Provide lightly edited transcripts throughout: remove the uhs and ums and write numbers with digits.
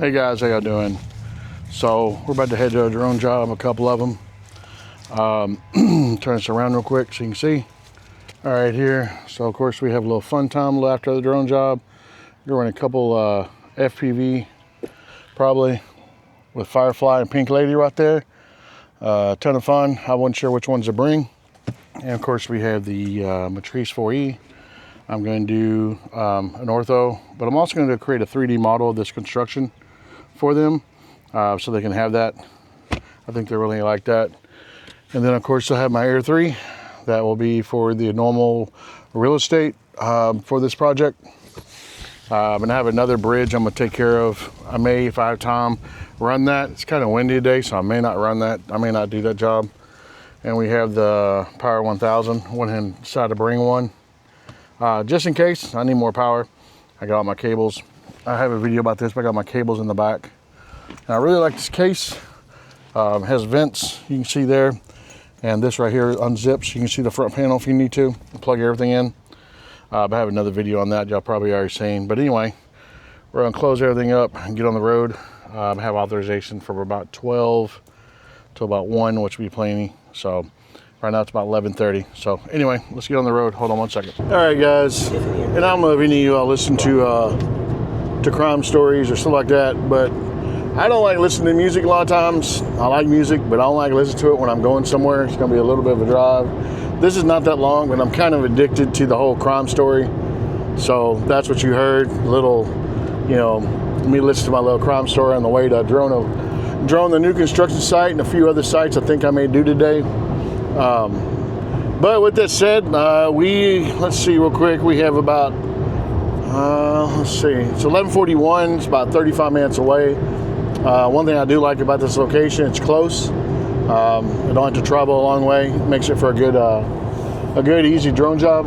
Hey guys, how y'all doing? So we're about to head to a drone job, a couple of them. Turn this around real quick so you can see. All right, here. So of course we have a little fun time after the drone job. We're running a couple FPV, probably with Firefly and Pink Lady right there. A ton of fun. I wasn't sure which ones to bring. And of course we have the Matrice 4E. I'm going to do an ortho, but I'm also going to create a 3D model of this construction for them, so they can have that. I think they really like that. And then of course I have my Air 3 that will be for the normal real estate for this project. And I have another bridge I'm going to take care of. I may, if I have time, run that. It's kind of windy today, so I may not run that. I may not do that job. And we have the Power 1000. Went ahead and decided to bring one just in case I need more power. I got all my cables. I have a video about this, but I got my cables in the back. And I really like this case. It has vents, you can see there. And this right here unzips. You can see the front panel if you need to. Plug everything in. But I have another video on that y'all probably already seen. But anyway, we're gonna close everything up and get on the road. Have authorization from about 12 to about 1, which will be plenty. So right now it's about 11:30. So anyway, let's get on the road. Hold on one second. All right, guys. And I don't know if any of you all listen to crime stories or stuff like that, but I don't like listening to music a lot of times. I like music, but I don't like listening to it when I'm going somewhere. It's gonna be a little bit of a drive. This is not that long, but I'm kind of addicted to the whole crime story. So that's what you heard. Little, you know, me listen to my little crime story on the way to drone the new construction site and a few other sites I think I may do today. But with that said, let's see real quick. We have about, let's see, it's 11:41. It's about 35 minutes away. One thing I do like about this location, it's close. I don't have to travel a long way. It makes it for a good, easy drone job.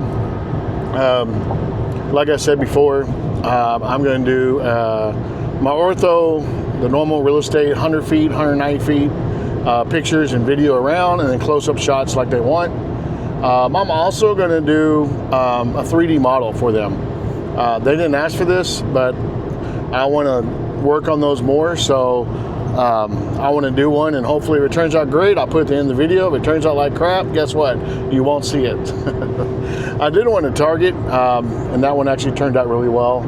Like I said before, I'm going to do my ortho, the normal real estate, 100 feet, 190 feet, pictures and video around, and then close-up shots like they want. I'm also going to do a 3D model for them. They didn't ask for this, but I want to work on those more, so I want to do one, and hopefully if it turns out great, I'll put it at the end of the video. If it turns out like crap, guess what? You won't see it. I did one to Target, and that one actually turned out really well.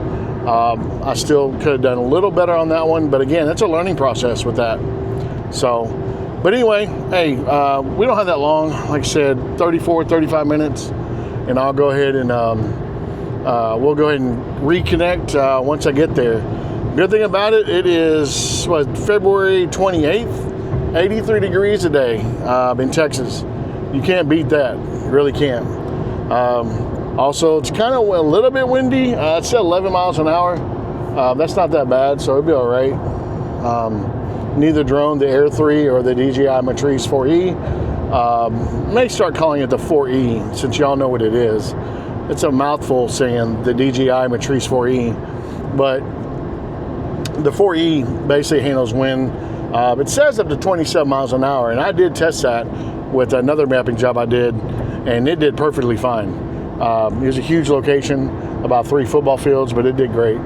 I still could have done a little better on that one, but again, it's a learning process with that. So, but anyway, hey, we don't have that long. Like I said, 35 minutes, and I'll go ahead and we'll go ahead and reconnect once I get there. Good thing about it, it is February 28th, 83 degrees today in Texas. You can't beat that, you really can't. Also, it's kind of a little bit windy. It's at 11 miles an hour. That's not that bad, so it'll be all right. Neither drone, the Air 3 or the DJI Matrice 4E, may start calling it the 4E since y'all know what it is. It's a mouthful saying the DJI Matrice 4E, but the 4E basically handles wind. It says up to 27 miles an hour, and I did test that with another mapping job I did, and it did perfectly fine. It was a huge location, about 3 football fields, but it did great.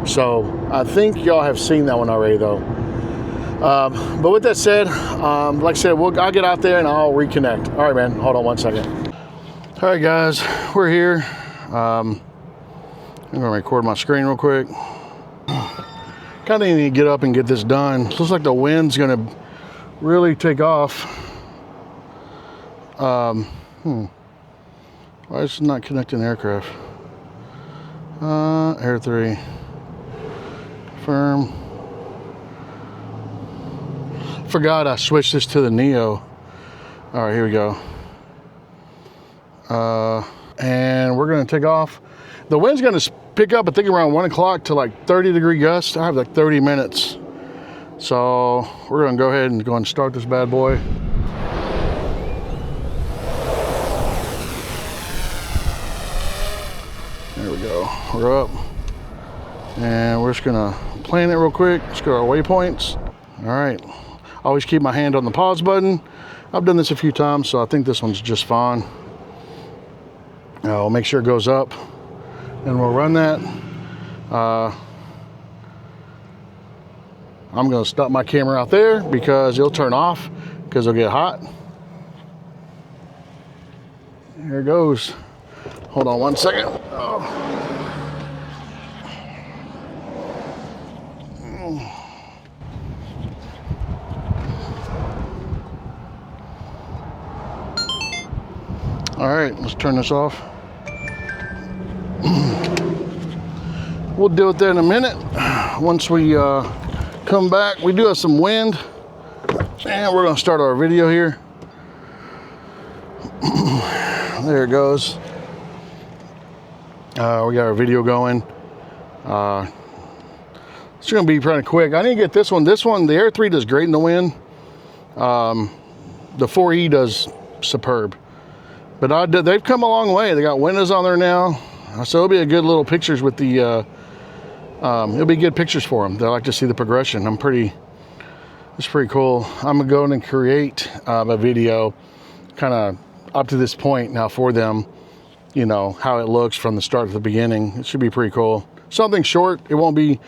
So I think y'all have seen that one already, though. But with that said, like I said, I'll get out there and I'll reconnect. All right, man. Hold on one second. All right, guys, we're here. I'm going to record my screen real quick. Kind of need to get up and get this done. Looks like the wind's going to really take off. Why is it not connecting aircraft? Air 3. Confirm. Forgot I switched this to the Neo. All right, here we go. And we're going to take off. The wind's going to pick up, I think, around 1 o'clock to like 30-degree gusts. I have like 30 minutes. So we're going to go ahead and start this bad boy. There we go. We're up. And we're just going to plan it real quick. Let's go to our waypoints. All right. Always keep my hand on the pause button. I've done this a few times, so I think this one's just fine. We'll make sure it goes up, and we'll run that. I'm gonna stop my camera out there because it'll turn off because it'll get hot. Here it goes. Hold on one second. Oh. All right, let's turn this off. We'll deal with that in a minute. Once we come back, we do have some wind, and we're gonna start our video here. There it goes. We got our video going. It's gonna be pretty quick. I need to get this one. This one, the Air 3 does great in the wind. The 4E does superb. But they've come a long way. They got windows on there now, so it'll be a good little pictures with the. It'll be good pictures for them. They like to see the progression. It's pretty cool. I'm gonna go in and create a video, kind of up to this point now for them. You know how it looks from the start to the beginning. It should be pretty cool. Something short. It won't be.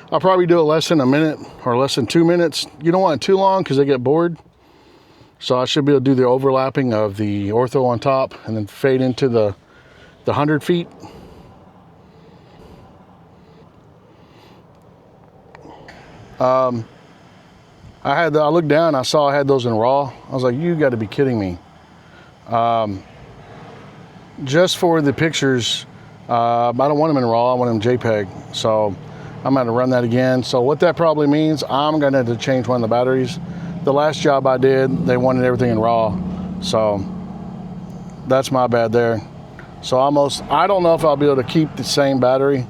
I'll probably do it less than a minute or less than 2 minutes. You don't want it too long because they get bored. So I should be able to do the overlapping of the ortho on top and then fade into the 100 feet. I looked down, I saw I had those in RAW. I was like, you got to be kidding me. Just for the pictures, I don't want them in RAW, I want them JPEG. So I'm going to run that again. So what that probably means, I'm going to have to change one of the batteries. The last job I did, they wanted everything in RAW. So that's my bad there. So I don't know if I'll be able to keep the same battery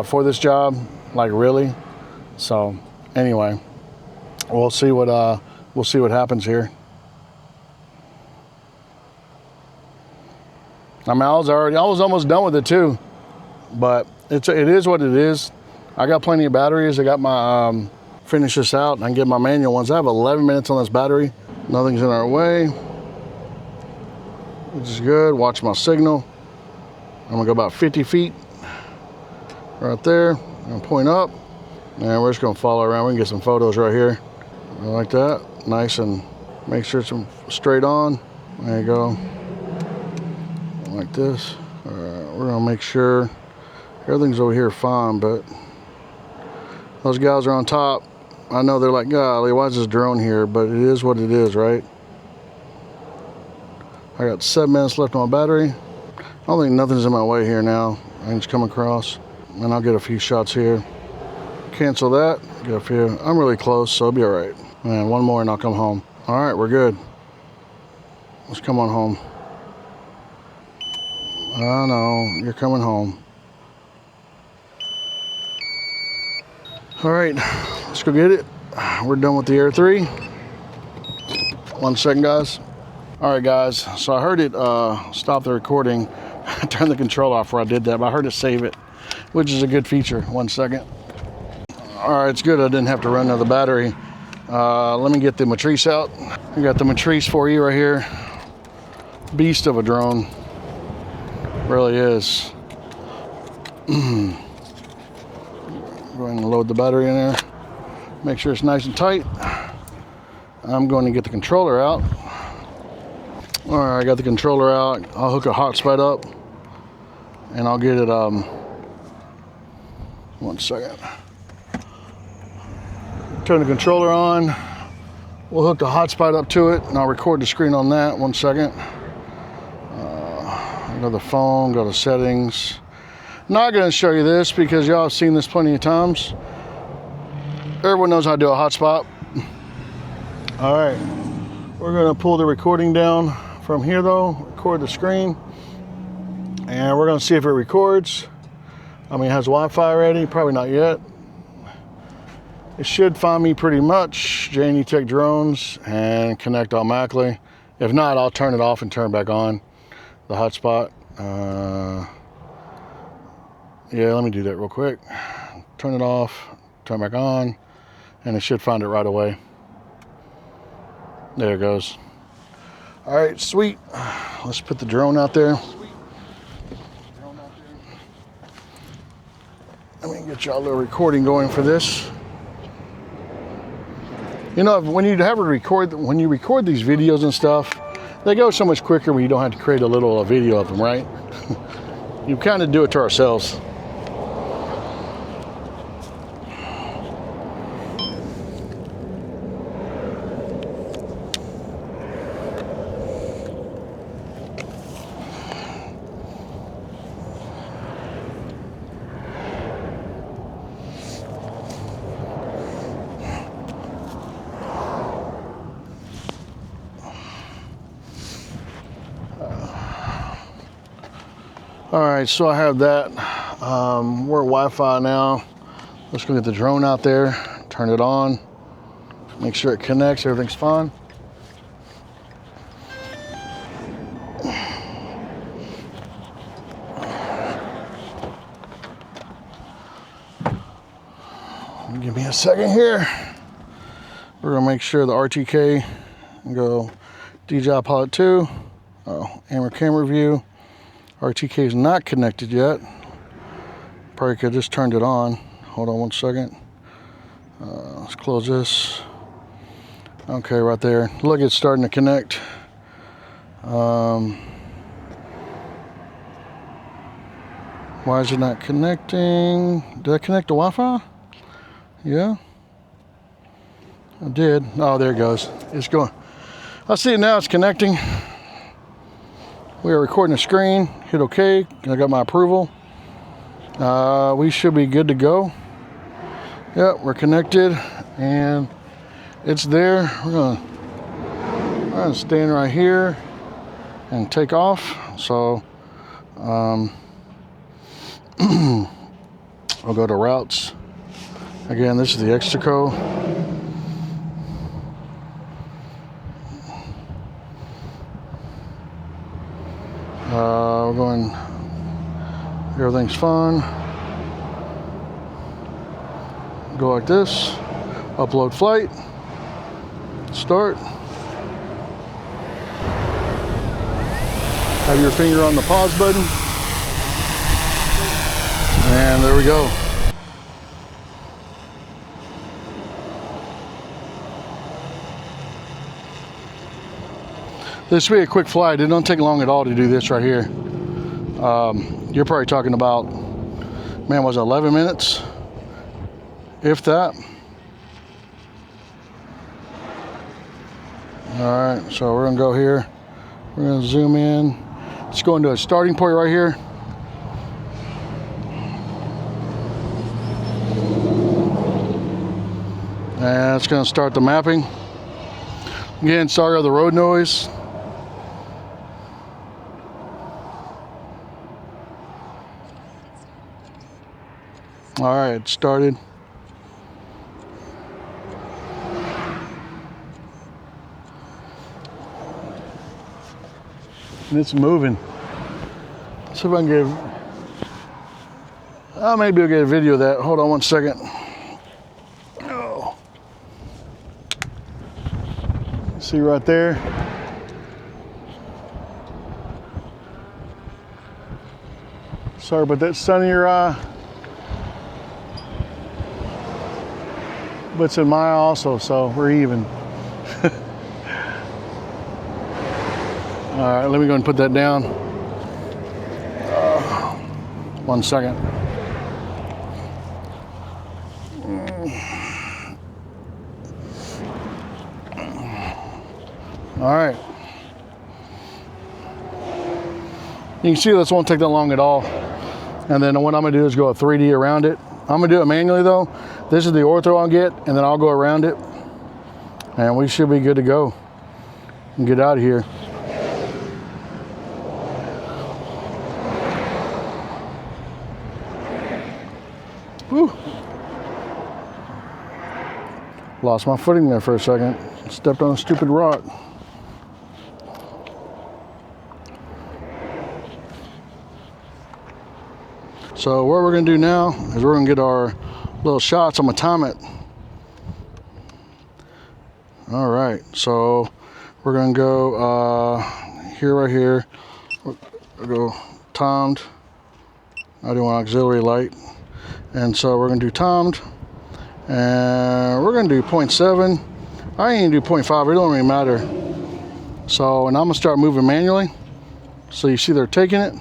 for this job, like really. So anyway, we'll see what happens here. I mean, I was almost done with it too, but it is what it is. I got plenty of batteries. I got my finish this out and I can get my manual ones. I have 11 minutes on this battery. Nothing's in our way, which is good. Watch my signal. I'm gonna go about 50 feet right there. I'm gonna point up and we're just gonna follow around. We can get some photos right here. Like that, nice, and make sure it's straight on. There you go, like this. We're gonna make sure everything's over here fine, but those guys are on top. I know they're like, golly, why is this drone here? But it is what it is, right? I got 7 minutes left on my battery. I don't think nothing's in my way here now. I can just come across and I'll get a few shots here. Cancel that, get a few. I'm really close, so it'll be all right. Man, one more and I'll come home. All right, we're good. Let's come on home. I know, you're coming home. All right, let's go get it. We're done with the Air 3. 1 second, guys. All right, guys, so I heard it stop the recording. I turned the control off where I did that, but I heard it save it, which is a good feature. 1 second. All right, it's good I didn't have to run another battery. Let me get the Matrice out. We got the Matrice 4E right here. Beast of a drone. Really is. Go ahead and load the battery in there. Make sure it's nice and tight. I'm going to get the controller out. All right, I got the controller out. I'll hook a hotspot up and I'll get it, 1 second. Turn the controller on. We'll hook the hotspot up to it and I'll record the screen on that. 1 second. Go to the phone, go to settings. Not gonna show you this because y'all have seen this plenty of times. Everyone knows how to do a hotspot. All right, we're gonna pull the recording down from here though, record the screen, and we're gonna see if it records. I mean, it has Wi-Fi ready, probably not yet. It should find me pretty much, J&E Tech Drones, and connect automatically. If not, I'll turn it off and turn it back on, the hotspot. Yeah, let me do that real quick. Turn it off, turn it back on, and it should find it right away. There it goes. All right, sweet. Let's put the drone out there. Let me get y'all a little recording going for this. You know, when you record these videos and stuff, they go so much quicker when you don't have to create a little video of them, right? You kind of do it to ourselves. All right, so I have that. We're at Wi-Fi now. Let's go get the drone out there, turn it on, make sure it connects, everything's fine. Give me a second here. We're gonna make sure the RTK and go DJI Pilot 2, camera view. RTK is not connected yet. Probably could have just turned it on. Hold on one second. Let's close this. Okay, right there. Look, it's starting to connect. Why is it not connecting? Did I connect to Wi-Fi? Yeah, I did. Oh, there it goes. It's going. I see it now. It's connecting. We are recording a screen. Hit OK. I got my approval. We should be good to go. Yep, we're connected and it's there. We're gonna stand right here and take off. So I'll go to routes. Again, this is the Extraco. We're going, everything's fine. Go like this, upload flight, start. Have your finger on the pause button. And there we go. This will be a quick flight. It don't take long at all to do this right here. You're probably talking about, man, was it 11 minutes? If that. All right, so we're gonna go here. We're gonna zoom in. Let's go into a starting point right here. And it's gonna start the mapping. Again, sorry of the road noise. All right, it started. And it's moving. See if I can get, maybe I'll get a video of that. Hold on one second. Oh. See right there? Sorry about that sun in your eye. But it's in my eye also, so we're even. All right, let me go and put that down. 1 second. All right. You can see this won't take that long at all. And then what I'm gonna do is go a 3D around it. I'm gonna do it manually though. This is the ortho I'll get, and then I'll go around it. And we should be good to go and get out of here. Whew. Lost my footing there for a second. Stepped on a stupid rock. So what we're gonna do now is we're gonna get our little shots. I'm gonna time it. All right, so we're gonna go here, right here. We'll go timed. I do want auxiliary light. And so we're gonna do timed. And we're gonna do 0.7. I ain't gonna do 0.5, it don't really matter. So, and I'm gonna start moving manually. So you see they're taking it.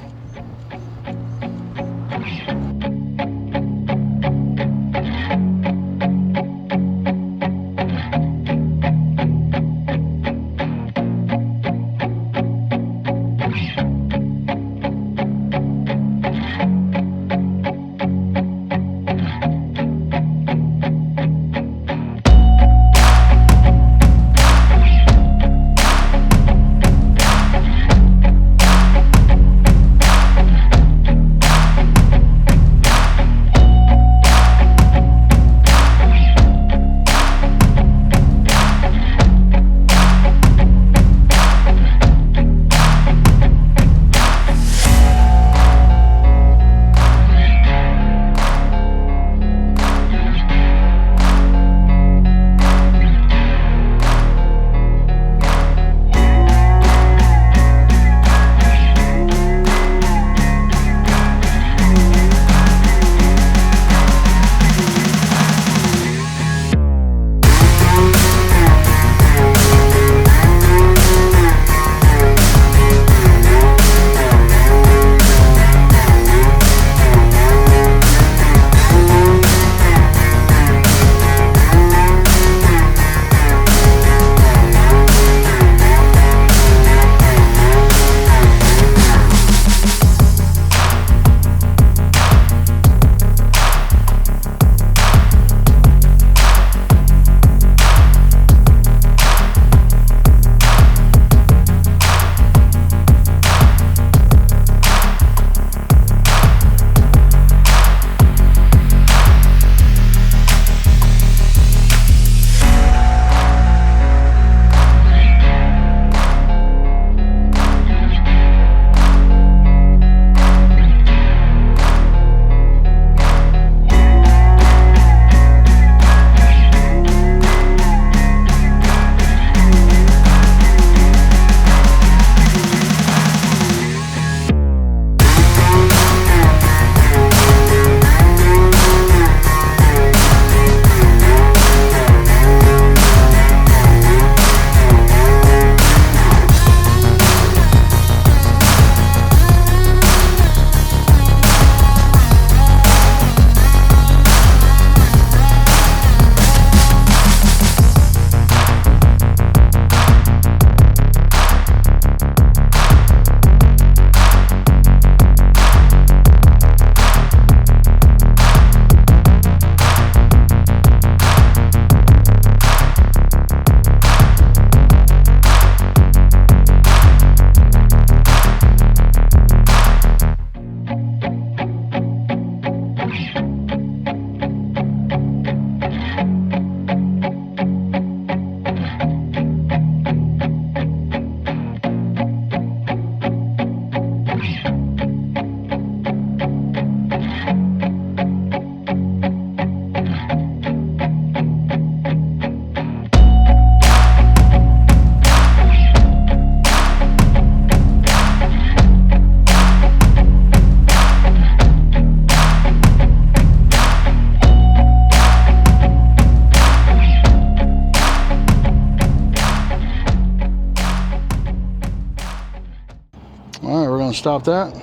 All right, we're gonna stop that.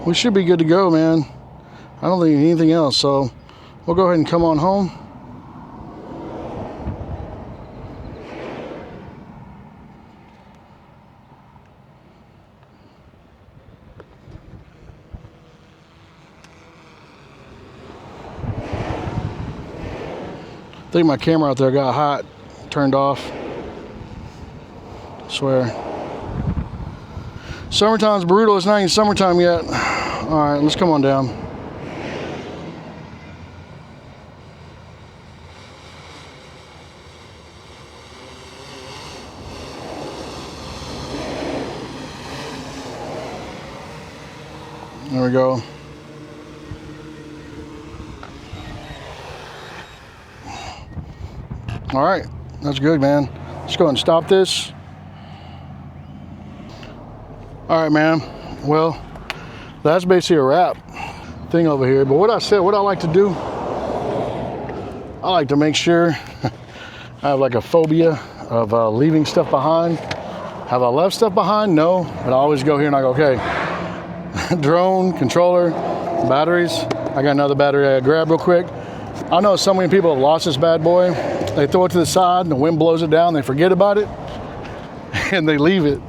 We should be good to go, man. I don't think anything else, so we'll go ahead and come on home. I think my camera out there got hot, turned off. I swear. Summertime's brutal. It's not even summertime yet. All right, let's come on down. There we go. All right, that's good, man. Let's go ahead and stop this. All right, man. Well, that's basically a wrap thing over here. But what I said, what I like to do, I like to make sure I have like a phobia of leaving stuff behind. Have I left stuff behind? No, but I always go here and I go, okay, drone, controller, batteries. I got another battery I grab real quick. I know so many people have lost this bad boy. They throw it to the side and the wind blows it down, they forget about it, and they leave it.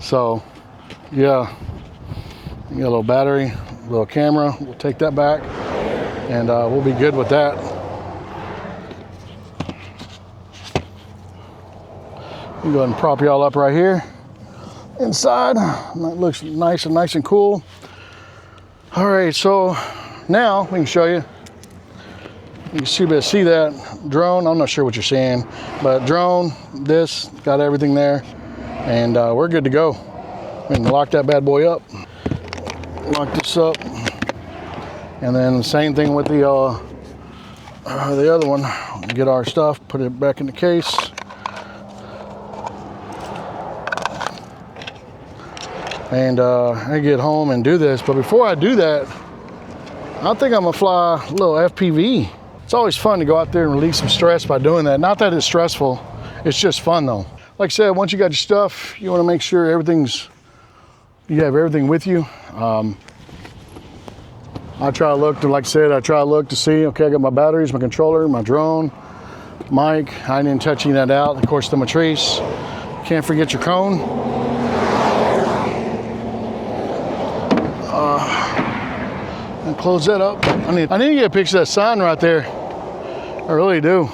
So, yeah, you got a little battery, a little camera. We'll take that back, and we'll be good with that. We go ahead and prop y'all up right here inside. That looks nice and cool. All right, so now we can show you. You can see that drone. I'm not sure what you're seeing, but drone, this, got everything there, and we're good to go. We can lock that bad boy up, lock this up, and then the same thing with the other one. Get our stuff, put it back in the case. And I get home and do this, but before I do that, I think I'm gonna fly a little FPV. It's always fun to go out there and release some stress by doing that. Not that it's stressful, it's just fun though. Like I said, once you got your stuff, you wanna make sure you have everything with you. I try to look to see, okay, I got my batteries, my controller, my drone, mic. I didn't touch any of that out. Of course, the Matrice. Can't forget your cone. And close that up. I need to get a picture of that sign right there. I really do.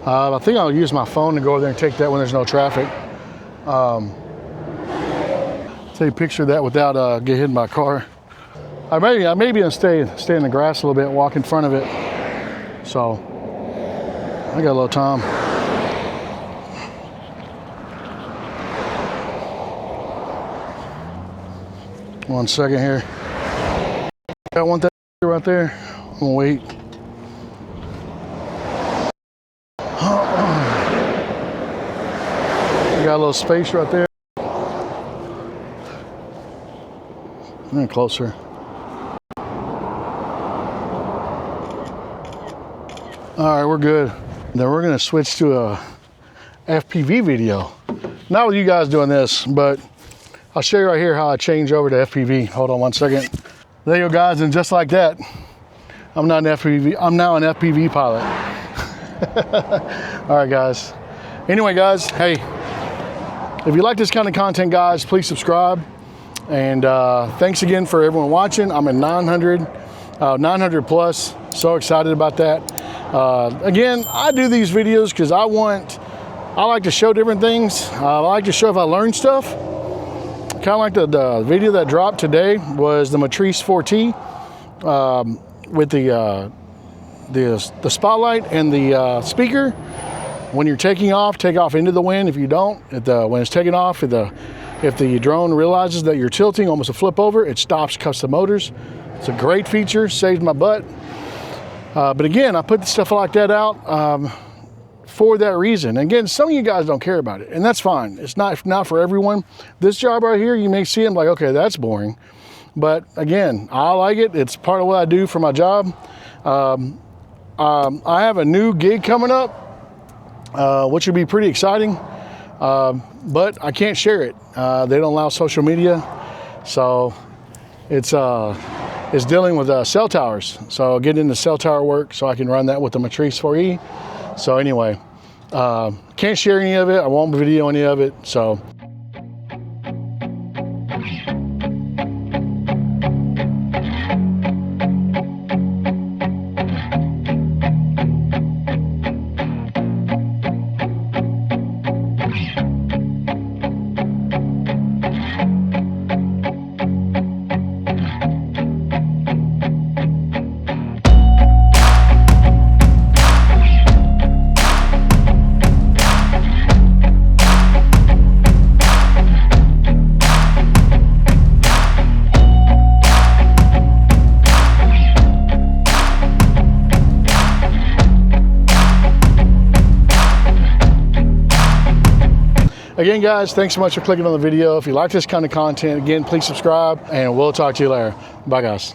I think I'll use my phone to go over there and take that when there's no traffic. Take a picture of that without get hit by a car. I may be gonna stay in the grass a little bit, walk in front of it. So I got a little time. One second here. I want that right there. I'm gonna wait. I got a little space right there. And closer. All right, we're good. Then we're gonna switch to a FPV video. Not with you guys doing this, but I'll show you right here how I change over to FPV. Hold on one second. There you go, guys, and just like that, I'm now an FPV pilot. All right, guys. Anyway, guys, hey, if you like this kind of content, guys, please subscribe. And thanks again for everyone watching. I'm at 900 plus. So excited about that. Again, I do these videos because I like to show different things. I like to show if I learn stuff. Kind of like the video that dropped today was the Matrice 4T with the spotlight and the speaker. When you're taking off, take off into the wind. If you don't, when it's taking off, if the drone realizes that you're tilting, almost a flip over, it stops, cuts the motors. It's a great feature, saves my butt. But again, I put stuff like that out for that reason. Again, some of you guys don't care about it, and that's fine. It's not for everyone. This job right here, you may see it like, okay, that's boring. But again, I like it. It's part of what I do for my job. I have a new gig coming up, which would be pretty exciting, but I can't share it. They don't allow social media, so it's dealing with cell towers. So getting into cell tower work so I can run that with the Matrice 4E. So anyway, can't share any of it. I won't video any of it. So. Again, guys, thanks so much for clicking on the video. If you like this kind of content, again, please subscribe, and we'll talk to you later. Bye, guys.